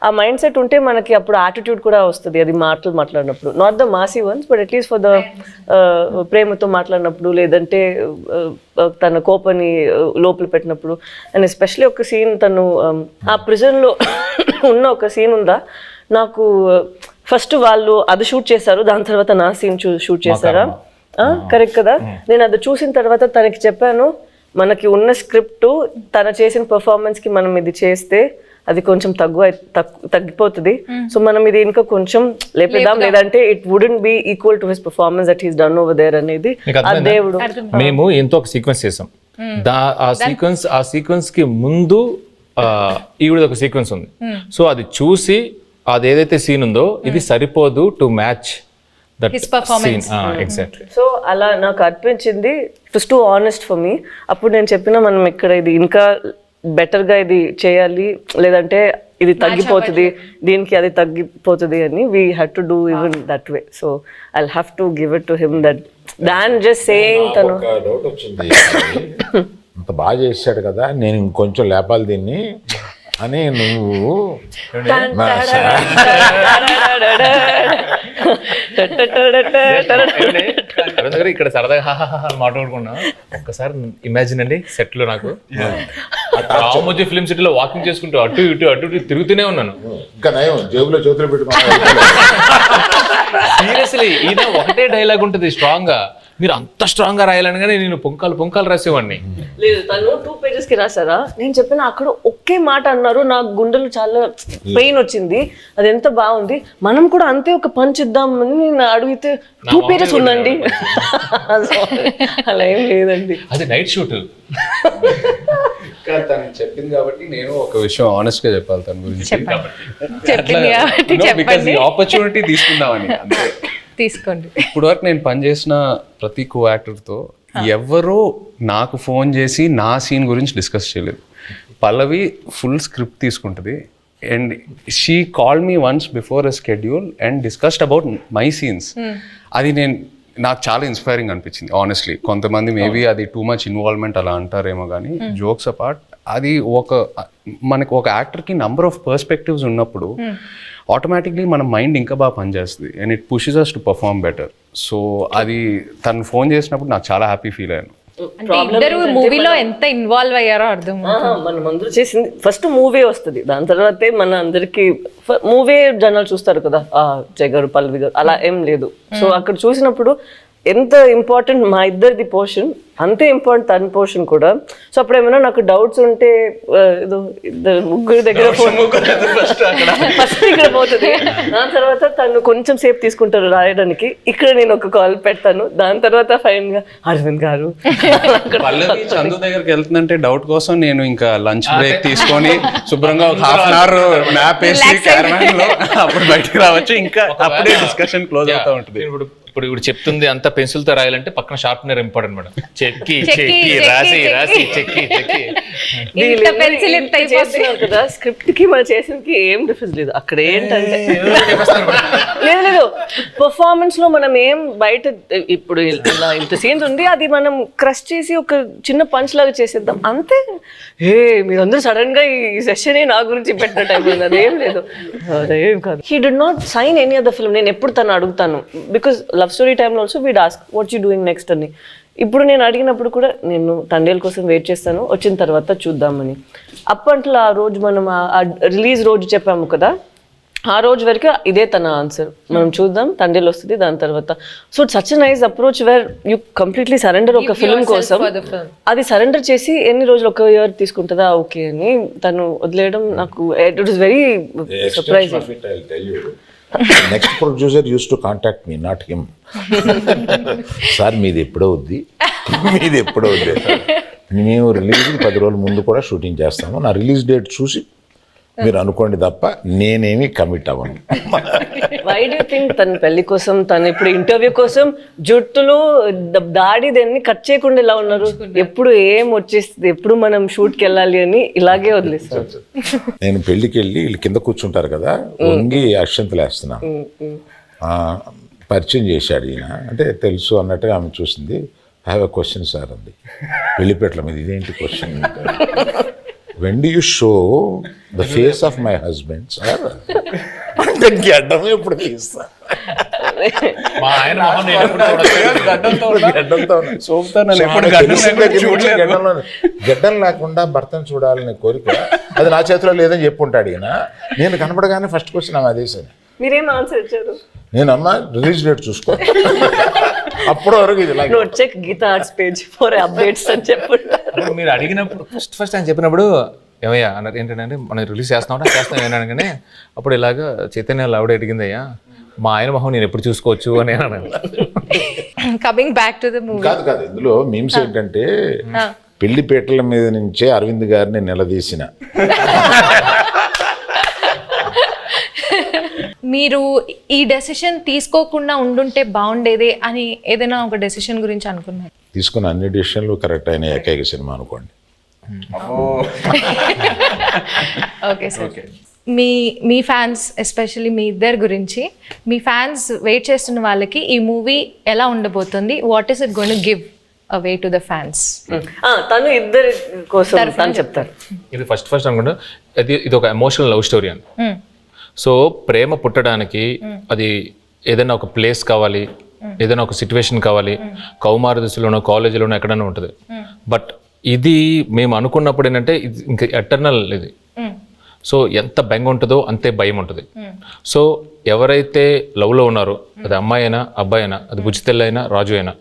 ఆ మైండ్ సెట్ ఉంటే మనకి అప్పుడు యాటిట్యూడ్ కూడా వస్తుంది. అది మాట్లాడినప్పుడు not the Masih once but at least for the ప్రేమతో మాట్లాడినప్పుడు, లేదంటే తన కోపాన్ని లోపల పెట్టినప్పుడు. అండ్ ఎస్పెషలీ ఒక సీన్ తను ఆ ప్రిజన్లో ఉన్న ఒక సీన్ ఉందా, నాకు ఫస్ట్ వాళ్ళు అది షూట్ చేశారు, దాని తర్వాత నా సీన్ షూట్ చేశారా, కరెక్ట్ కదా. నేను అది చూసిన తర్వాత తనకి చెప్పాను, మనకి ఉన్న స్క్రిప్ట్ తన చేసిన పర్ఫార్మెన్స్కి మనం ఇది చేస్తే అది కొంచెం తగ్గిపోతుంది. సో మనం ఇది ఇంకా కొంచెం లేపేద్దాం, లేదంటే it wouldn't be equal to his performance that he's done over there అనేది ఆ దేవుడు. మేము ఎంతో ఒక సీక్వెన్స్ చేసాం. ఆ సీక్వెన్స్ కి ముందు ఈవిడ ఒక సీక్వెన్స్ ఉంది. సో అది చూసి అది ఏదైతే సీన్ ఉందో ఇది సరిపోదు to match that His performance. Exactly. So అలా నాకు అనిపించింది, it was two honest for me. అప్పుడు నేను చెప్పిన మనం ఇక్కడ ఇది ఇంకా బెటర్గా ఇది చేయాలి, లేదంటే ఇది తగ్గిపోతుంది, దీనికి అది తగ్గిపోతుంది అని we had to do even that way. So I have to give it to him that than just saying తను. ఒక డౌట్ వచ్చింది, అంత బాగా చేశాడు కదా, నేను ఇంకొంచెం లేపాలి దీన్ని అని నువ్వు ఇక్కడ సరదాగా మాట్లాడుకున్నా. ఒక్కసారి ఇమాజిన్ అండి, సెట్ లో నాకు రామోజీ ఫిల్మ్ సిటీలో వాకింగ్ చేసుకుంటూ అటు ఇటు తిరుగుతూనే ఉన్నాను. ఇంకా నయం జేబులో చేతులు పెట్టుకున్నాను. సీరియస్లీ ఈయన ఒకటే డైలాగ్ ఉంటుంది స్ట్రాంగ్ గా, మీరు అంత స్ట్రాంగ్ గా రాయాలని నేను పొంకాలు రాసేవాడిని. లేదు, తను 2 pages కి రాసారా, నేను చెప్పిన అక్కడ ఒకే మాట అన్నారు, నాకు గుండెలు చాలా పెయిన్ వచ్చింది, అది ఎంత బాగుంది, మనం కూడా అంతే ఒక పంచ్ ఇద్దామని నేను అడిగితే 2 pages ఉందండి. అలా ఏం లేదండి, అది నైట్ షూట్. తను చెప్పింది కాబట్టి నేను ఒక విషయం ఆనెస్ట్ గా చెప్పాలి తన గురించి. చెప్పింది కాబట్టి చెప్పండి. ఆపర్చునిటీ తీసుకుందామని అంతే. తీసుకోండి. ఇప్పుడు వరకు నేను పనిచేసిన ప్రతి కో యాక్టర్తో ఎవరో నాకు ఫోన్ చేసి నా సీన్ గురించి డిస్కస్ చేయలేదు. పల్లవి ఫుల్ స్క్రిప్ట్ తీసుకుంటుంది and she call me once before a schedule and discussed about my scenes. అది నాకు చాలా ఇన్స్పైరింగ్ అనిపించింది ఆనెస్ట్లీ. కొంతమంది మేబీ అది టూ మచ్ ఇన్వాల్వ్మెంట్ అలా అంటారేమో కానీ జోక్స్ అపార్ట్, అది మనకు ఒక యాక్టర్కి నంబర్ ఆఫ్ పర్స్పెక్టివ్స్ ఉన్నప్పుడు ఆటోమేటిక్లీ మన మైండ్ ఇంకా బాగా పనిచేస్తుంది and it pushes us to perform better. So అది తను ఫోన్ చేసినప్పుడు నాకు చాలా హ్యాపీ ఫీల్ అయ్యాను. అంటే ఇద్దరు మూవీలో ఎంత ఇన్వాల్వ్ అయ్యారో అర్థం. మనం అందరూ చేసింది ఫస్ట్ మూవీ వస్తుంది, దాని తర్వాతే మన అందరికి మూవీ జనాలు చూస్తారు కదా, జయ గారు పల్లవి గారు అలా ఏం లేదు. సో అక్కడ చూసినప్పుడు ఎంత ఇంపార్టెంట్ మా ఇద్దరిది పోర్షన్, అంతే ఇంపార్టెంట్ తన పోర్షన్ కూడా. సో అప్పుడు ఏమైనా నాకు డౌట్స్ ఉంటే ఏదో ముగ్గురు దగ్గర ఫస్ట్ ఇక్కడ పోతుంది, దాని తర్వాత తను కొంచెం సేపు తీసుకుంటారు రాయడానికి, ఇక్కడ నేను ఒక కాల్ పెడతాను, దాని తర్వాత ఫైన్ గా అరవింద్ గారు. పల్లవి చందు దగ్గరికి వెళ్తుందంటే డౌట్ కోసం నేను ఇంకా లంచ్ బ్రేక్ తీసుకొని శుభ్రంగా ఒక హాఫ్ అన్ అవర్ మ్యాప్ వేసి క్యారవాన్ లో అప్పుడు బయటకు రావచ్చు, ఇంకా అప్పుడే డిస్కషన్ క్లోజ్ అవుతా ఉంటుంది. ఇప్పుడు చెప్తుంది అంత పెన్సిల్ తో రాయాలంటే పక్కన షార్ప్నర్ ఇంపార్టెంట్ మేడం. చెక్కి రాసి చెక్కి కదా, స్క్రిప్ట్ కి మనం చేసినకి ఏం డిఫరెన్స్ లేదు. అక్కడ ఏంటంటే లేదు పర్ఫార్మెన్స్ లో మనం ఏం బయట ఇప్పుడు ఇలా ఇంత సీన్స్ ఉంది, అది మనం క్రష్ చేసి ఒక చిన్న పంచ్ లాగా చేసేద్దాం అంతే. మీరందరూ సడన్ గా ఈ సెషన్ నా గురించి పెట్టిన టైం ఉంది, అదేం లేదు, అదేం కాదు. He did not sign any other film. నేను ఎప్పుడు తను అడుగుతాను, బికాస్ లవ్ స్టోరీ టైంలో also we'd ask what you doing next అని. ఇప్పుడు నేను అడిగినప్పుడు కూడా నేను తండేల కోసం వెయిట్ చేస్తాను, వచ్చిన తర్వాత చూద్దామని. అప్పట్లో ఆ రోజు మనం రిలీజ్ రోజు చెప్పాము కదా, ఆ రోజు వరకు ఇదే తన ఆన్సర్, మనం చూద్దాం తండేలు వస్తుంది దాని తర్వాత. So such nice approach where you completely surrender ఒక ఫిల్మ్ కోసం. అది సరెండర్ చేసి ఎన్ని రోజులు, ఒక ఇయర్ తీసుకుంటుందా ఓకే అని తను వదిలేయడం నాకు it was very surprising. Next producer use to contact me, not him. Sir మీది ఎప్పుడవుద్ది, మీది ఎప్పుడవుద్ది, మేము రిలీజ్కి 10 రోజుల ముందు కూడా షూటింగ్ చేస్తాము, నా రిలీజ్ డేట్ చూసి మీరు అనుకోండి తప్ప నేనేమి కమిట్ అవ్వను. వై డూ థింక్ తన పెళ్లి కోసం, తను ఇప్పుడు ఇంటర్వ్యూ కోసం జుట్టులు దాడి దాన్ని కట్ చేయకుండా ఇలా ఉన్నారు? ఎప్పుడు ఏం వచ్చేస్తుంది, ఎప్పుడు మనం షూట్కి వెళ్ళాలి అని ఇలాగే వదిలేస్తారు. నేను పెళ్లికి వెళ్ళి వీళ్ళు కింద కూర్చుంటారు కదా, వంగి అక్షంతలు వేస్తున్నాను. పరిచయం చేశాడు ఈయన, అంటే తెలుసు అన్నట్టుగా ఆమె చూసింది. I have a question sir అంది, వెళ్ళిపెట్ల మీద. ఇదేంటి question? When do you show the face of my husband sir అంటే గడ్డం ఎప్పుడు తీస్తా, గడ్డం లేకుండా భర్తను చూడాలనే కోరిక అది నా చేతిలో లేదని చెప్పుంటాడు ఈయన. నేను కనపడగానే ఫస్ట్ క్వశ్చన్ ఆమె అదే సార్. మీరేం ఆన్సర్ ఇచ్చారు? నేను అమ్మా రిలీజ్ డేట్ చూసుకో, అప్పటి వరకు ఇది check Geetha Arts page for updates అని చెప్పండి. మీరు అడిగినప్పుడు ఫస్ట్ ఆయన చెప్పినప్పుడు ఏమయ్యా అన్నారు, ఏంటంటే మనం రిలీజ్ చేస్తాం అనగానే అప్పుడు ఇలాగా చైతన్య ఆవిడ అడిగిందయ్యా, మా ఆయన మొహం నేను ఎప్పుడు చూసుకోవచ్చు అని అన్నాను. Coming back to the movie. కాదు ఇందులో మీమ్స్ ఏంటంటే పెళ్లిపేటల మీద నుంచే అరవింద్ గారిని నిలదీసిన మీరు ఈ డెసిషన్ తీసుకోకుండా ఉండుంటే బాగుండేది అని ఏదైనా ఒక డెసిషన్ గురించి అనుకున్నారు? తీసుకున్న అన్ని డిసిషన్లు కరెక్ట్ అయిన ఏకైక సినిమా అనుకోండి. Okay sir. మీ ఫ్యాన్స్ ఎస్పెషల్లీ మీ ఇద్దరి గురించి, మీ ఫ్యాన్స్ వెయిట్ చేస్తున్న వాళ్ళకి ఈ మూవీ ఎలా ఉండబోతుంది, what is it going to give away to the fans? తను ఇద్దరి కోసం తను చెప్తారు. ఇది ఫస్ట్ అనుకుంటా ఇది ఒక ఎమోషనల్ లవ్ స్టోరీ అని. సో ప్రేమ పుట్టడానికి అది ఏదైనా ఒక ప్లేస్ కావాలి, ఏదైనా ఒక సిచ్యువేషన్ కావాలి, కౌమార దశలోనో కాలేజీలోనో ఎక్కడైనా ఉంటుంది. బట్ ఇది మేము అనుకున్నప్పుడు ఏంటంటే ఇది ఇంకా ఎటర్నల్ ఇది. సో ఎంత బెంగ ఉంటుందో అంతే భయం ఉంటుంది. సో ఎవరైతే లవ్లో ఉన్నారో, అది అమ్మాయి అయినా అబ్బాయి అయినా, అది బుజ్జితెల్ల అయినా రాజు అయినా,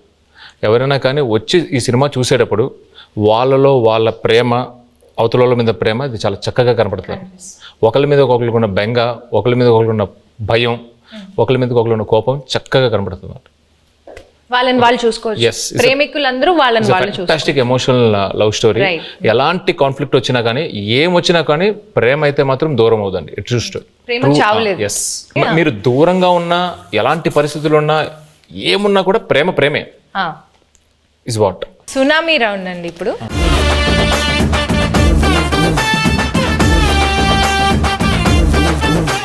ఎవరైనా కానీ వచ్చి ఈ సినిమా చూసేటప్పుడు వాళ్ళలో వాళ్ళ ప్రేమ, అవతల మీద ప్రేమ ఇది చాలా చక్కగా కనపడుతుంది. ఒకరి మీద ఒకరికి ఉన్న బెంగ, ఒకరి మీద ఒకరికి ఉన్న భయం, ఒకరి మీద ఒకరికి ఉన్న కోపం చక్కగా కనపడుతుంది. వాళ్ళని వాళ్ళు చూసుకోవచ్చు, ప్రేమికులందరూ వాళ్ళని వాళ్ళు చూసుకోవచ్చు. Fantastic emotional love story. ఎలాంటి కాన్ఫ్లిక్ట్ వచ్చినా కానీ, ఏం వచ్చినా కానీ ప్రేమ అయితే మాత్రం దూరం అవుదండి. ఇట్స్ ప్రేమ చావలేదు. ఎస్, మీరు దూరంగా ఉన్నా, ఎలాంటి పరిస్థితులు ఉన్నా, ఏమున్నా కూడా ప్రేమే ఇస్ వాట్. సునామీ రౌండ్ అండి ఇప్పుడు.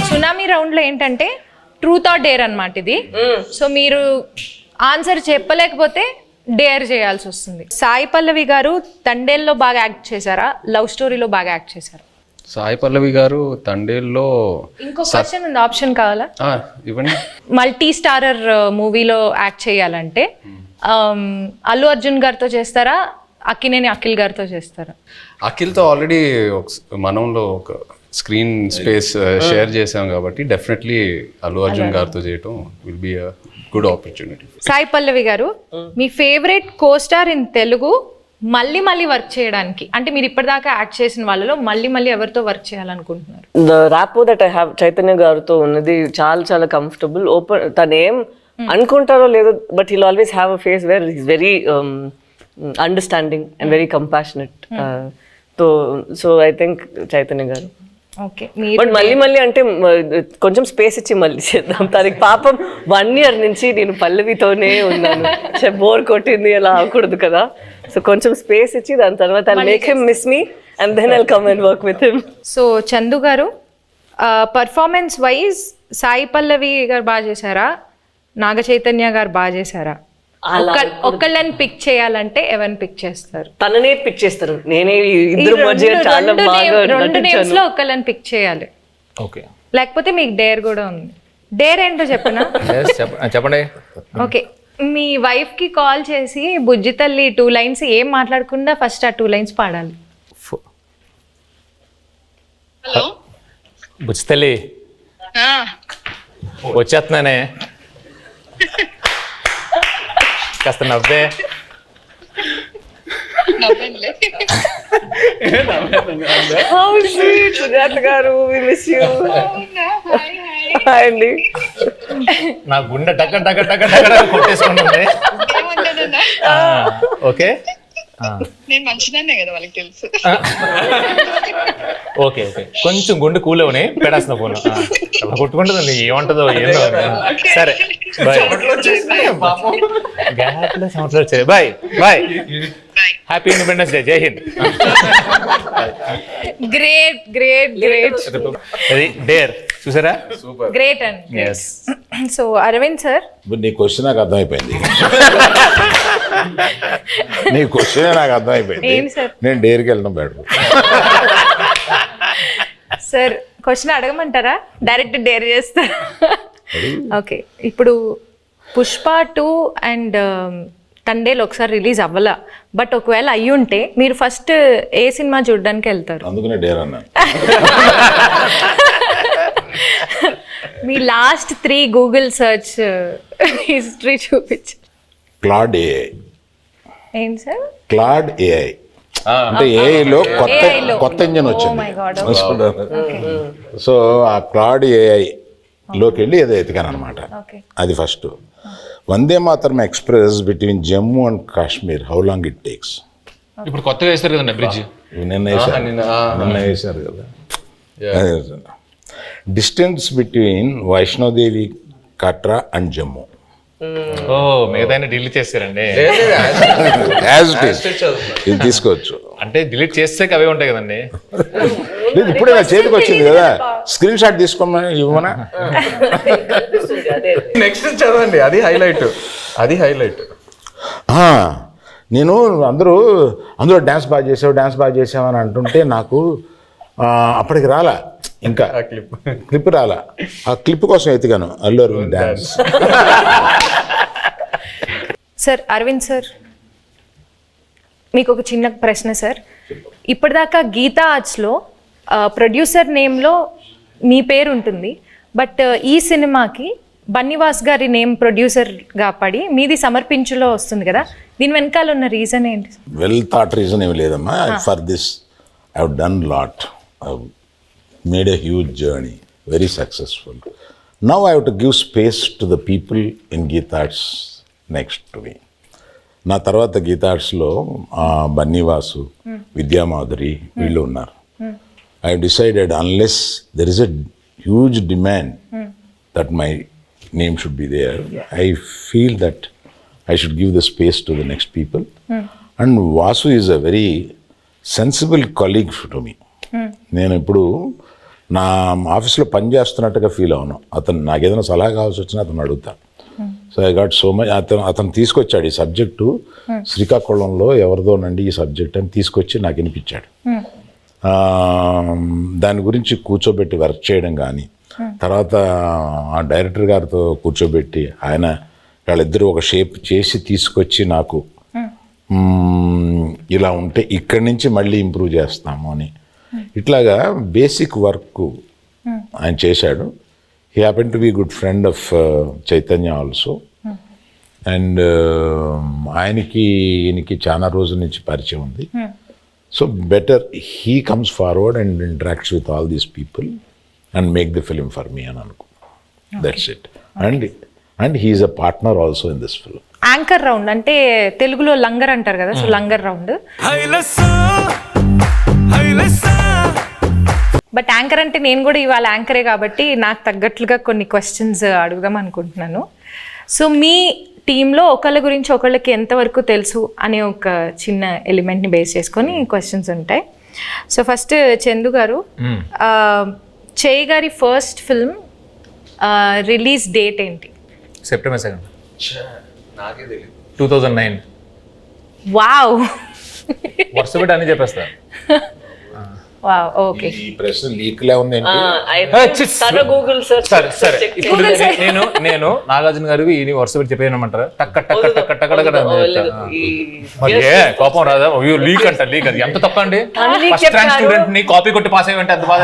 సునామీ రౌండ్లో ఏంటంటే ట్రూత్ ఆర్ డేర్ అన్నమాట ఇది. సో మీరు ఆన్సర్ చెప్పలేకపోతే డేర్ చేయాల్సి వస్తుంది. సాయి పల్లవి గారు తండేల్లో బాగా యాక్ట్ చేశారా, లవ్ స్టోరీలో బాగా యాక్ట్ చేశారా? సాయి పల్లవి గారు తండేల్లో ఇంకో క్వశ్చన్ ఉంది, ఆప్షన్ కావాలా? ఇవ్వండి. మల్టీ స్టారర్ మూవీలో యాక్ట్ చేయాలంటే అల్లు అర్జున్ గారితో చేస్తారా, అక్కినేని అఖిల్ గారితో చేస్తారా? అఖిల్తో ఆల్రెడీ మనంలో ఒక స్క్రీన్ స్పేస్ షేర్ చేసాం కాబట్టి డెఫినెట్లీ అల్లు అర్జున్ గారితో చేయటం will be a good opportunity. Sai Pallavi గారు, మీ ఫేవరెట్ కోస్టార్ ఇన్ తెలుగు మళ్ళీ వర్క్ చేయడానికి, అంటే మీరు ఇప్పటిదాకా యాక్ట్ చేసిన వాళ్ళలో మళ్ళీ ఎవరితో వర్క్ చేయాలనుకుంటున్నారు? The rapport that I have Chaitanya గారితో ఉన్నది చాలా కంఫర్టబుల్. ఓపెన్, తను ఏం అనుకుంటారో లేదో, but he'll always have a face where is very understanding and very compassionate. So I think Chaitanya గారు. ఓకే, బట్ మళ్ళీ అంటే కొంచెం స్పేస్ ఇచ్చి మళ్ళీ చేద్దాం. తనకి పాపం 1 year నుంచి నేను పల్లవితోనే ఉన్నాను, బోర్ కొట్టింది, అలా అవ్వకూడదు కదా. సో కొంచెం స్పేస్ ఇచ్చి దాని తర్వాత I'll make him miss me and then I'll come and work with him. So Chandu garu, performance wise Sai Pallavi గారు బాగా చేశారా, నాగ చైతన్య గారు బాగా చేశారా? ఒకళ్ళని పిక్ చేయాలంటే ఎవరిని పిక్ చేస్తారు? తననే పిక్ చేస్తారు. నేనే ఇద్దరు మధ్య చాలా బాగా రెండు నేమ్స్ లో ఒకళ్ళని పిక్ చేయాలి. ఓకే, లేకపోతే మీకు డేర్ కూడా ఉంది. డేర్ ఏంటో చెప్పనా? చెప్పండి. ఓకే, మీ వైఫ్ కి కాల్ చేసి బుజ్జి తల్లి 2 lines ఏం మాట్లాడకుండా ఫస్ట్ ఆ 2 lines పాడాలి. హలో బుజ్జితల్లి, వచ్చేస్తున్నానే, కాస్త నవ్వే. How sweet, సుజాత గారు, we miss you. హాయ్ అండి. నా గుండె టక కొట్టేసుకుంటుంది. ఓకే, నేను మంచిదాన్నే కదా వాళ్ళకి తెలుసు. ఓకే, కొంచెం గుండె కూలవని పెడేస్తున్న ఫోన్ అలా కొట్టుకుంటుందండి, ఏమంటుందో ఏందో. సరే, బాయ్. గ్యాప్లో సంవత్సరాలు వచ్చాయి. బాయ్. Happy independence day. జై హింద్. గ్రేట్. అది డేర్ చూసారా? గ్రేట్ అండి. సో అరవింద్ సార్, నీ క్వశ్చన్ నాకు అర్థమైపోయింది. నీ క్వశ్చన్ నాకు అర్థమైపోయింది. ఏంటి సార్? నేను డేర్కి వెళ్ళడం బెటర్. సార్ క్వశ్చన్ అడగమంటారా, డైరెక్ట్ డేర్ చేస్తారా? ఓకే, ఇప్పుడు పుష్ప 2 అండ్ తండేలు ఒకసారి రిలీజ్ అవ్వాల, బట్ ఒకవేళ అయ్యుంటే మీరు ఫస్ట్ ఏ సినిమా చూడడానికి వెళ్తారు? అందుకనే డేర్ అన్నాను. మీ లాస్ట్ 3 గూగుల్ సర్చ్ హిస్టరీ చూపించు. Claude AI. ఏంటి సార్? క్లాడ్ ఏఐ అంటే ఏఐలో కొత్త ఇంజన్ Oh వచ్చింది. my God. సో ఆ క్లాడ్ ఏఐ లోకి వెళ్ళి ఏదో ఎతికాను అనమాట. Okay. అది first. Vande Mataram express between Jammu and Kashmir, how long it takes? ఇప్పుడు కొత్తగా వేస్తారు కదండి బ్రిడ్జ్. నిన్న వేశారు కదా. Distance between Vaishno Devi Katra and Jammu ఓ మిగతా డిలీట్ చేస్తారండి. యాజ్ ఇట్ ఈస్ ఇది తీసుకోవచ్చు. అంటే డిలీట్ చేస్తే అవే ఉంటాయి కదండి. లేదు ఇప్పుడే నా చేతికి వచ్చింది కదా, స్క్రీన్ షాట్ తీసుకోమని ఇవ్వమనా. నెక్స్ట్ చదవండి, అది హైలైట్. నేను అందులో డ్యాన్స్ బాగా చేసావు అని అంటుంటే నాకు అప్పటికి రాలా, ఇంకా క్లిప్ రాలా. ఆ క్లిప్ కోసం ఎత్తిగాను Allu Aravind dance. Sir Arvind sir, మీకు ఒక చిన్న ప్రశ్న సార్. ఇప్పటిదాకా గీతా ఆర్ట్స్లో ప్రొడ్యూసర్ నేమ్లో మీ పేరు ఉంటుంది, బట్ ఈ సినిమాకి బన్నీవాస్ గారి నేమ్ ప్రొడ్యూసర్గా పడి మీది సమర్పించులో వస్తుంది కదా, దీని వెనకాల ఉన్న రీజన్ ఏంటి? వెల్ థాట్ రీజన్ ఏమి లేదమ్మా. For this I have done lot, made a huge journey, very successful. Now I have to give space to the people in Geetha Arts next to me. నా తర్వాత గీతా ఆర్ట్స్లో బన్నీవాసు, విద్యామాధురి వీళ్ళు ఉన్నారు. I have decided unless there is a huge demand that my name should be there, I feel that I should give the space to the next people. And Vasu is a very sensible colleague to me. నేను ఇప్పుడు నా ఆఫీస్లో పనిచేస్తున్నట్టుగా feel అవును. అతను నాకు ఏదైనా సలహా కావాల్సి వచ్చినా అతను అడుగుతా. So I got so much. అతను తీసుకొచ్చాడు ఈ సబ్జెక్టు, శ్రీకాకుళంలో ఎవరిదోనండి ఈ సబ్జెక్ట్ అని తీసుకొచ్చి నాకు వినిపించాడు. దాని గురించి కూర్చోబెట్టి వర్క్ చేయడం కానీ, తర్వాత ఆ డైరెక్టర్ గారితో కూర్చోబెట్టి ఆయన వాళ్ళిద్దరూ ఒక షేప్ చేసి తీసుకొచ్చి నాకు ఇలా ఉంటే ఇక్కడి నుంచి మళ్ళీ ఇంప్రూవ్ చేస్తాము అని ఇట్లాగా బేసిక్ వర్క్ ఆయన చేశాడు. He happen to be good friend of Chaitanya also. And ఈయనకి చాలా రోజుల నుంచి పరిచయం ఉంది. So better he comes forward and interacts with all these people and make the film for me అని అనుకో. That's it. And he is a partner also in this film. Anchor round అంటే తెలుగులో లంగర్ అంటారు కదా, so langar round. But anchor అంటే నేను కూడా ఇవాళ యాంకరే కాబట్టి నాకు తగ్గట్లుగా కొన్ని క్వశ్చన్స్ అడుగుదాం అనుకుంటున్నాను. సో మీ టీంలో ఒకళ్ళ గురించి ఒకళ్ళకి ఎంతవరకు తెలుసు అనే ఒక చిన్న ఎలిమెంట్ని బేస్ చేసుకొని క్వశ్చన్స్ ఉంటాయి. సో ఫస్ట్ చందు గారు, చేయి గారి ఫస్ట్ ఫిల్మ్ రిలీజ్ డేట్ ఏంటి? September 2nd, 2009. వావ్, వర్ష పెట్టి అని చెప్పేస్తా. Wow, okay. ఈ ప్రశ్న లీక్లే ఉంది. గూగుల్ సరే ఇప్పుడు నేను నాగార్జున గారికి ఈ వరుస పెట్టి చెప్పేయమంటారా? టక్క టక్క టక్క టక్క మరి కోపం రాదా? లీక్ అంట, లీక్ అది ఎంత తప్ప అండి. ఫస్ట్ ర్యాంక్ స్టూడెంట్ ని కాపీ కొట్టి పాస్ అయ్యంటే ఎంత బాధ.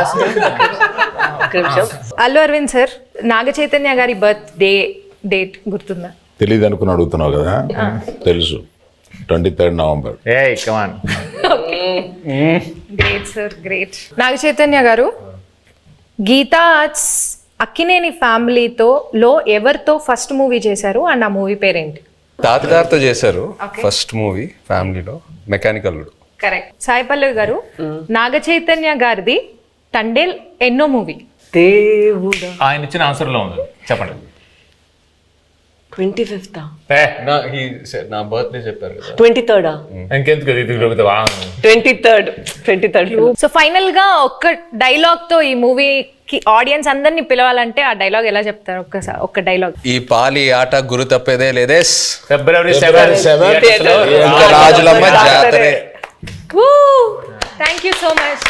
అల్లు అరవింద్ సార్, నాగ చైతన్య గారి బర్త్ డేట్ గుర్తుందా? తెలియదు అనుకుని అడుగుతున్నావు కదా, తెలుసు. 23rd November. ఏయ్ come on. Great sir, great. Naga Chaitanya గారు, గీతా ఆర్ట్స్ అక్కినేని ఫ్యామిలీతో ఎవరితో ఫస్ట్ మూవీ చేశారు అండ్ ఆ మూవీ పేరేంటి? తాతగారితో చేశారు ఫస్ట్ మూవీ ఫ్యామిలీలో, మెకానికల్. కరెక్ట్. సాయి పల్లవి గారు, నాగ చైతన్య గారిది తండేల్ ఎన్నో మూవీ? దేవుడా, ఆయన ఇచ్చిన ఆన్సర్ లో ఉంది, చెప్పండి. 25th, నా బర్త్డే చెప్పారు కదా, 23rd. ఇంకెందుకు 23rd. సో ఫైనల్ గా ఒక్క డైలాగ్ తో ఈ మూవీకి ఆడియన్స్ అందరినీ పిలవాలంటే ఆ డైలాగ్ ఎలా చెప్తారు? ఒక్క డైలాగ్. ఈ పాలి ఆట గురు తప్పేదే లేదేస్, February 7th రాజులమ్మ జాతరే. Thank you so much.